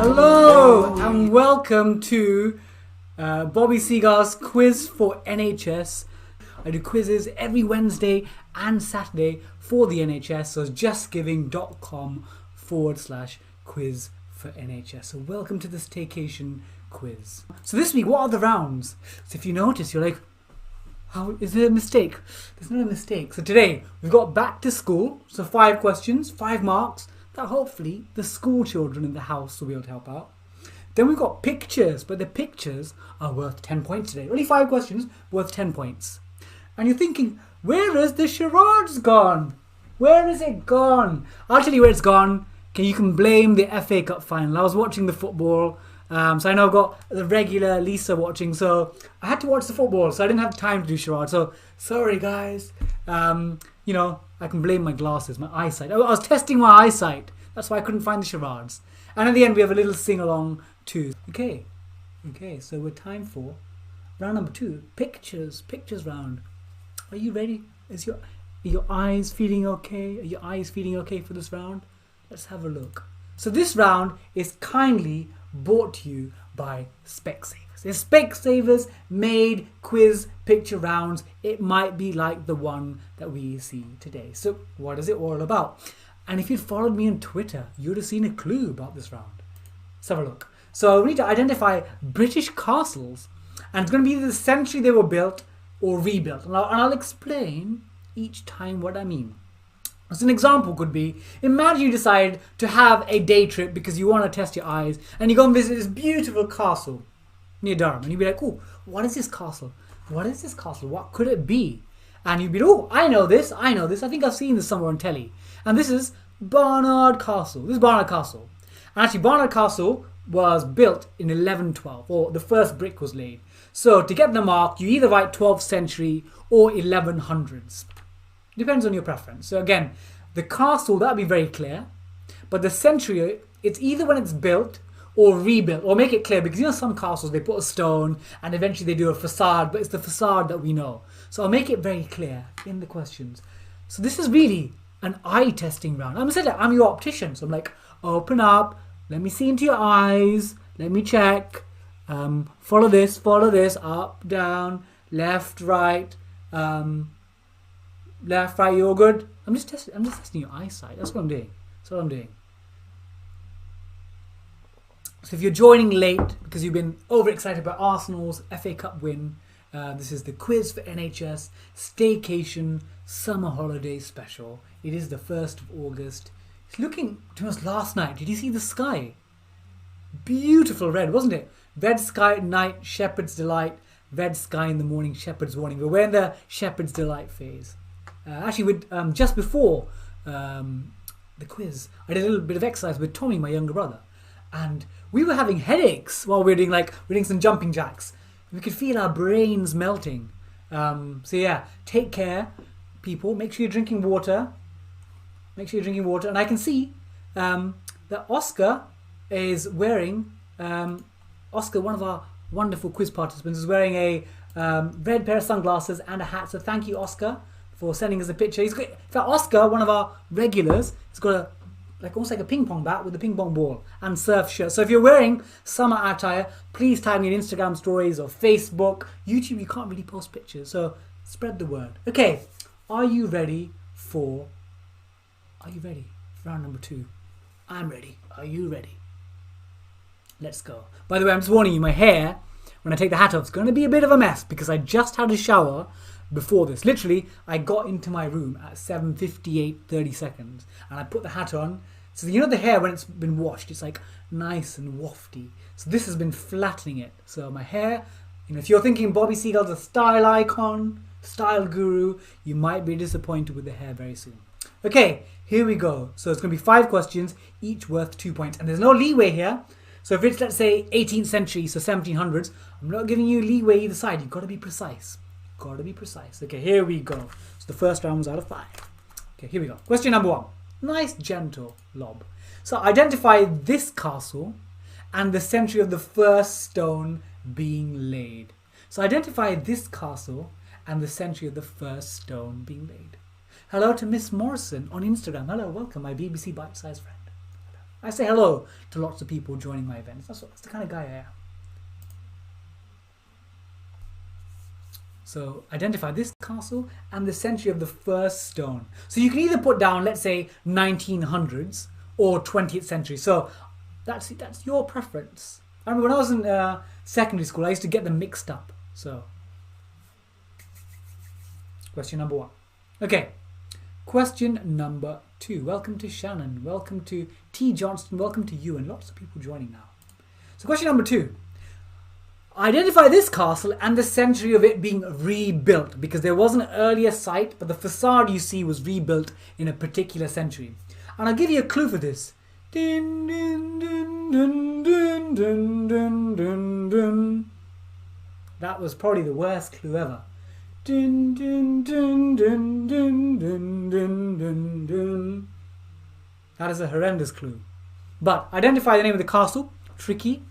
Hello and welcome to Bobby Seagull's quiz for NHS. I do quizzes every Wednesday and Saturday for the NHS, so it's justgiving.com/quiz for NHS. So welcome to the Staycation quiz. So this week, what are the rounds? So if you notice, you're like, how is there a mistake? There's not a mistake. So today, we've got back to school. So 5 questions, 5 marks, that hopefully the school children in the house will be able to help out. Then we've got pictures, but the pictures are worth 10 points today. Only 5 questions, worth 10 points. And you're thinking, where is the charades gone? Where is it gone? I'll tell you where it's gone. Okay, you can blame the FA Cup final. I was watching the football, so I know I've got the regular Lisa watching, so I had to watch the football, so I didn't have time to do charades. So, sorry guys. You know, I can blame my glasses, my eyesight. I was testing my eyesight. That's why I couldn't find the charades. And at the end, we have a little sing-along too. Okay, so we're time for round number 2. Pictures round. Are you ready? Are your eyes feeling okay? Are your eyes feeling okay for this round? Let's have a look. So this round is kindly brought to you by Specsavers. If Specsavers made quiz picture rounds, it might be like the one that we see today. So what is it all about? And if you'd followed me on Twitter, you'd have seen a clue about this round. Let's have a look. So we need to identify British castles, and it's going to be the century they were built or rebuilt. And I'll explain each time what I mean. So an example could be, imagine you decide to have a day trip because you want to test your eyes, and you go and visit this beautiful castle near Durham, and you'd be like, oh, what is this castle? What is this castle? What could it be? And you'd be, oh, I know this. I think I've seen this somewhere on telly. And this is Barnard Castle. This is Barnard Castle. And actually, Barnard Castle was built in 1112, or the first brick was laid. So to get the mark, you either write 12th century or 1100s. Depends on your preference. So again, the castle, that'll be very clear. But the century, it's either when it's built or rebuilt, or make it clear, because you know some castles, they put a stone and eventually they do a facade, but it's the facade that we know. So I'll make it very clear in the questions. So this is really an eye testing round. I'm your optician, so I'm like, open up, let me see into your eyes, let me check, follow this, up, down, left, right, you're good. I'm just testing your eyesight. That's what I'm doing. So if you're joining late because you've been overexcited about Arsenal's FA Cup win, this is the quiz for NHS Staycation Summer Holiday Special. It is the 1st of August. It's looking to us last night. Did you see the sky? Beautiful red, wasn't it? Red sky at night, Shepherd's Delight. Red sky in the morning, Shepherd's Warning. We're in the Shepherd's Delight phase. Actually, just before the quiz, I did a little bit of exercise with Tommy, my younger brother. And we were having headaches while we were doing some jumping jacks. We could feel our brains melting. So yeah, take care, people. Make sure you're drinking water. And I can see that Oscar is wearing, Oscar, one of our wonderful quiz participants, is wearing a red pair of sunglasses and a hat. So thank you, Oscar, for sending us a picture. In fact, Oscar, one of our regulars, has got almost like a ping pong bat with a ping pong ball and surf shirt. So if you're wearing summer attire, please tag me in Instagram stories or Facebook. YouTube, you can't really post pictures, so spread the word. Okay, are you ready for round number 2? I'm ready. Are you ready? Let's go. By the way, I'm just warning you, my hair, when I take the hat off, it's going to be a bit of a mess because I just had a shower before this. Literally, I got into my room at 7:58:30 seconds and I put the hat on. So you know the hair, when it's been washed, it's like nice and wafty. So this has been flattening it. So my hair, if you're thinking Bobby Seagull's a style icon, style guru, you might be disappointed with the hair very soon. Okay, here we go. So it's going to be 5 questions, each worth 2 points. And there's no leeway here. So if it's, let's say, 18th century, so 1700s, I'm not giving you leeway either side. You've got to be precise. Okay, here we go. So the first round was out of 5. Okay, here we go. Question number 1. Nice, gentle lob. So identify this castle and the century of the first stone being laid. So identify this castle and the century of the first stone being laid. Hello to Miss Morrison on Instagram. Hello, welcome, my BBC bite-sized friend. I say hello to lots of people joining my events. That's the kind of guy I am. So identify this castle and the century of the first stone. So you can either put down, let's say, 1900s or 20th century. So that's your preference. I remember when I was in secondary school, I used to get them mixed up. So, question number 1. Okay, question number 2. Welcome to Shannon. Welcome to T. Johnston. Welcome to you and lots of people joining now. So question number 2. Identify this castle and the century of it being rebuilt, because there was an earlier site, but the facade you see was rebuilt in a particular century. And I'll give you a clue for this. Dun, dun, dun, dun, dun, dun, dun, dun, dun. That was probably the worst clue ever. Dun, dun, dun, dun, dun, dun, dun, dun, dun. That is a horrendous clue. But identify the name of the castle. Tricky.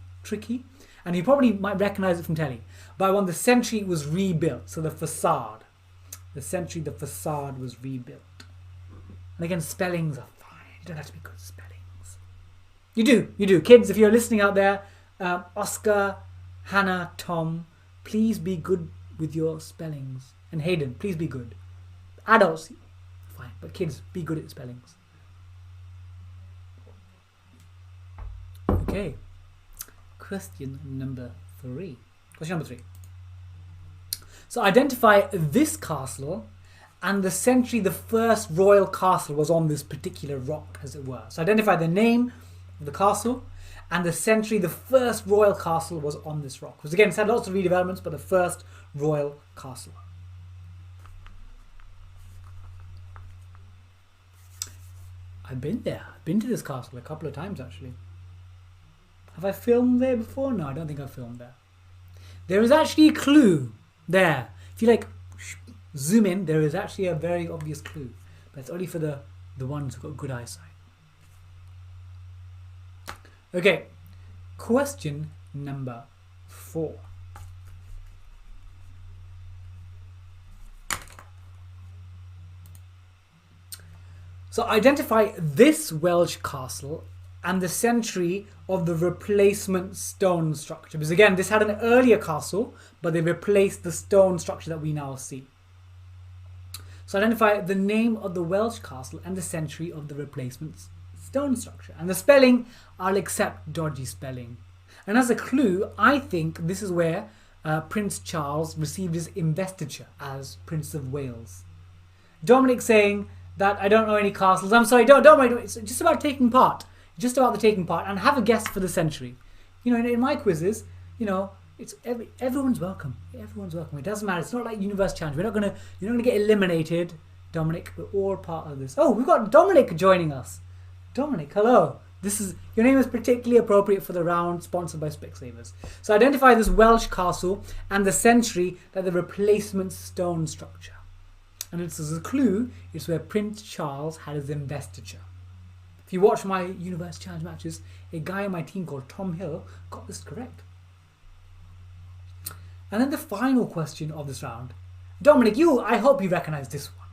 And you probably might recognize it from telly. But I want the century it was rebuilt. So the facade. The century the facade was rebuilt. And again, spellings are fine. You don't have to be good at spellings. You do. Kids, if you're listening out there, Oscar, Hannah, Tom, please be good with your spellings. And Hayden, please be good. Adults, fine. But kids, be good at spellings. Okay. Question number 3. So identify this castle and the century the first royal castle was on this particular rock, as it were. So identify the name of the castle and the century the first royal castle was on this rock. Because again, it's had lots of redevelopments, but the first royal castle. I've been there. I've been to this castle a couple of times actually. Have I filmed there before? No, I don't think I've filmed there. There is actually a clue there. If you like zoom in, there is actually a very obvious clue. But it's only for the ones who've got good eyesight. Okay, question number 4. So identify this Welsh castle and the century of the replacement stone structure. Because again, this had an earlier castle, but they replaced the stone structure that we now see. So identify the name of the Welsh castle and the century of the replacement stone structure. And the spelling, I'll accept dodgy spelling. And as a clue, I think this is where Prince Charles received his investiture as Prince of Wales. Dominic saying that I don't know any castles. I'm sorry, don't worry. It's just about taking part. Just about the taking part, and have a guess for the century. You know, in my quizzes, you know, it's everyone's welcome. Everyone's welcome. It doesn't matter. It's not like Universe Challenge. You're not gonna get eliminated, Dominic. We're all part of this. Oh, we've got Dominic joining us. Dominic, hello. Your name is particularly appropriate for the round sponsored by Specsavers. So identify this Welsh castle and the century that the replacement stone structure. And it's as a clue, it's where Prince Charles had his investiture. If you watch my Universe Challenge matches, a guy on my team called Tom Hill got this correct. And then the final question of this round. Dominic, I hope you recognize this one.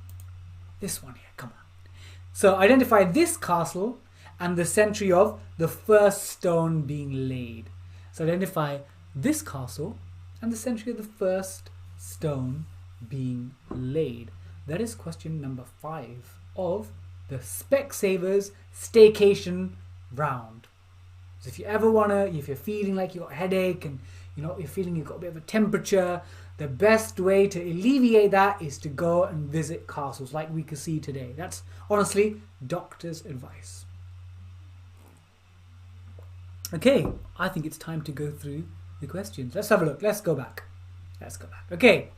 This one here, come on. So identify this castle and the century of the first stone being laid. So identify this castle and the century of the first stone being laid. That is question number 5 of the Specsavers Staycation round. So if you ever if you're feeling like you've got a headache and you're feeling you've got a bit of a temperature, the best way to alleviate that is to go and visit castles like we could see today. That's honestly doctor's advice. Okay, I think it's time to go through the questions. Let's have a look. Let's go back. Okay.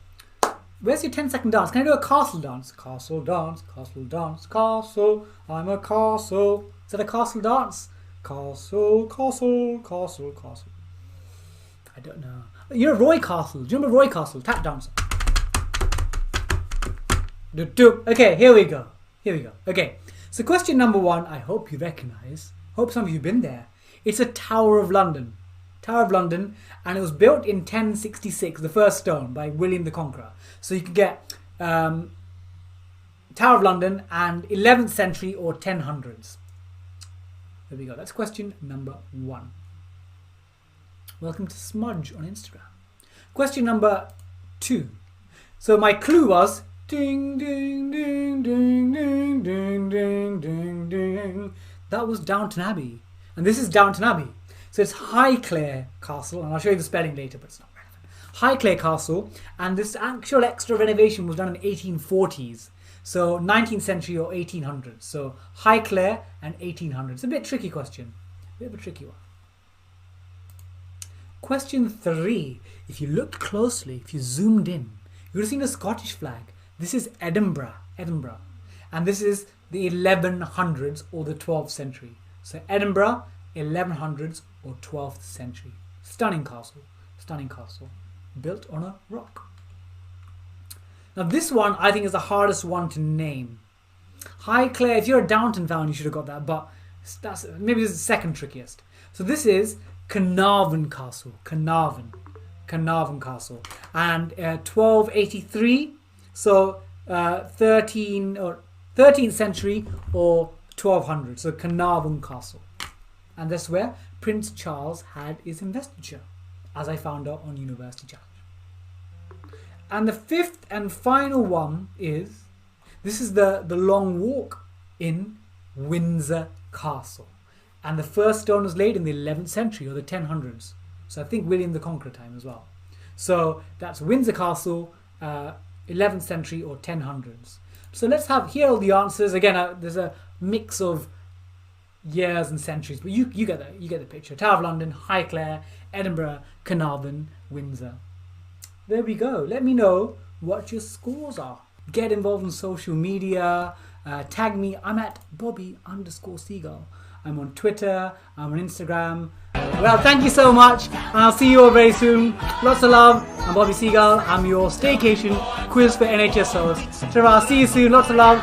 Where's your 10-second dance? Can I do a castle dance? Castle dance, castle dance, castle. I'm a castle. Is that a castle dance? Castle, castle, castle, castle. I don't know. You're Roy Castle. Do you remember Roy Castle? Tap dancer. Okay, here we go. Okay, so question number 1, I hope you recognize. Hope some of you have been there. It's a Tower of London. And it was built in 1066, the first stone, by William the Conqueror. So you could get Tower of London and 11th century or 1000s. There we go. That's question number 1. Welcome to Smudge on Instagram. Question number 2. So my clue was ding, ding, ding, ding, ding, ding, ding, ding, ding. That was Downton Abbey. And this is Downton Abbey. So it's Highclere Castle, and I'll show you the spelling later, but it's not relevant. Highclere Castle, and this actual extra renovation was done in 1840s. So 19th century or 1800s. So Highclere and 1800s. It's a bit tricky question. A bit of a tricky one. Question 3. If you looked closely, if you zoomed in, you would have seen a Scottish flag. This is Edinburgh. And this is the 1100s or the 12th century. So Edinburgh, 1100s or 12th century. Stunning castle. Built on a rock. Now this one I think is the hardest one to name. Highclere, if you're a Downton fan, you should have got that, but that's maybe this is the second trickiest. So this is Carnarvon Castle. Carnarvon Castle. And 1283, so 13th century or 1200. So Carnarvon Castle. And that's where Prince Charles had his investiture, as I found out on University Challenge. And the 5th and final one is, this is the Long Walk in Windsor Castle. And the first stone was laid in the 11th century or the 1000s. So I think William the Conqueror time as well. So that's Windsor Castle, 11th century or 1000s. So let's have here all the answers. Again, there's a mix of years and centuries, but you get the picture. Tower of London, Highclere, Edinburgh, Carnarvon, Windsor. There we go. Let me know what your scores are. Get involved in social media. Tag me. I'm at Bobby_Seagull. I'm on Twitter. I'm on Instagram. Well, thank you so much. And I'll see you all very soon. Lots of love. I'm Bobby Seagull. I'm your Staycation quiz for NHS host. So I'll see you soon. Lots of love.